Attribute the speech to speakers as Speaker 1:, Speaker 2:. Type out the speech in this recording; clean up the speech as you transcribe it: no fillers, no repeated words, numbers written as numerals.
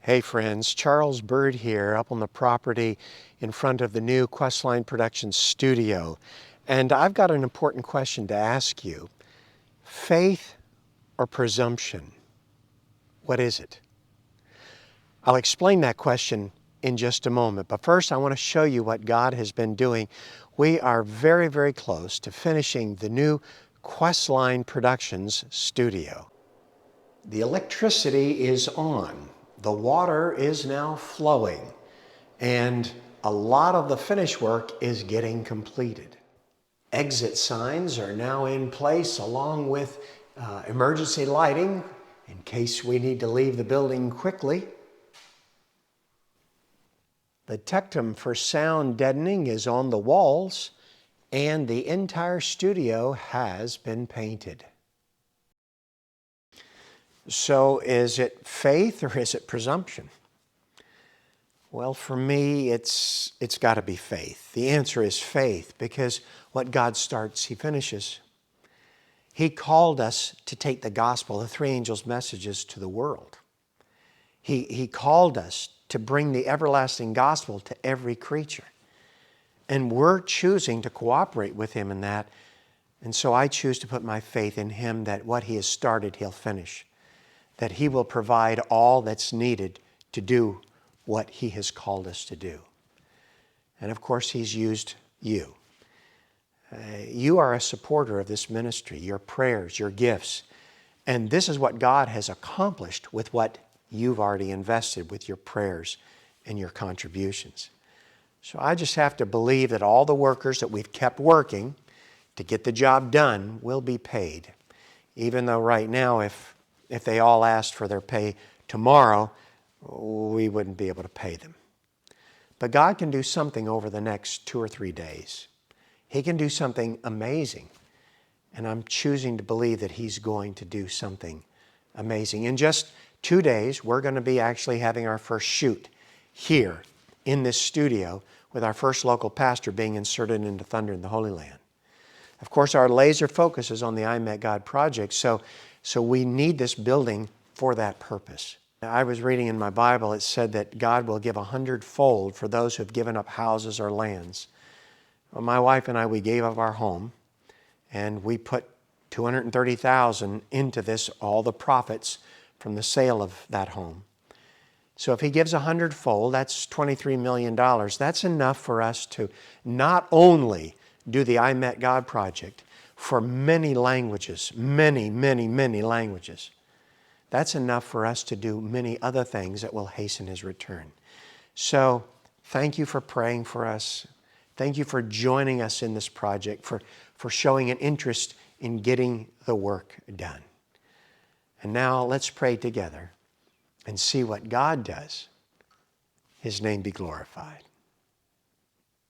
Speaker 1: Hey friends, Charles Byrd here up on the property in front of the new QuestLine production studio. And I've got an important question to ask you. Faith or presumption? What is it? I'll explain that question in just a moment, but first I want to show you what God has been doing. We are very, very close to finishing the new QuestLine Productions studio. The electricity is on. The water is now flowing, and a lot of the finish work is getting completed. Exit signs are now in place along with emergency lighting in case we need to leave the building quickly. The tectum for sound deadening is on the walls, and the entire studio has been painted. So is it faith or is it presumption? Well, for me, it's got to be faith. The answer is faith, because what God starts, He finishes. He called us to take the gospel, the three angels' messages, to the world. He called us to bring the everlasting gospel to every creature. And we're choosing to cooperate with Him in that. And so I choose to put my faith in Him that what He has started, He'll finish. That He will provide all that's needed to do what He has called us to do. And of course, He's used you. You are a supporter of this ministry, your prayers, your gifts. And this is what God has accomplished with what you've already invested with your prayers and your contributions. So I just have to believe that all the workers that we've kept working to get the job done will be paid. Even though right now, if they all asked for their pay tomorrow, we wouldn't be able to pay them. But God can do something over the next 2 or 3 days. He can do something amazing. And I'm choosing to believe that He's going to do something amazing. In just 2 days, we're going to be actually having our first shoot here in this studio, with our first local pastor being inserted into Thunder in the Holy Land. Of course, our laser focus is on the I Met God project, so we need this building for that purpose. I was reading in my Bible, it said that God will give 100-fold for those who have given up houses or lands. Well, my wife and I, we gave up our home, and we put $230,000 into this, all the profits from the sale of that home. So if He gives 100-fold, that's $23 million. That's enough for us to not only do the I Met God project for many languages, many languages. That's enough for us to do many other things that will hasten His return. So thank you for praying for us. Thank you for joining us in this project, for showing an interest in getting the work done. And now let's pray together and see what God does. His name be glorified.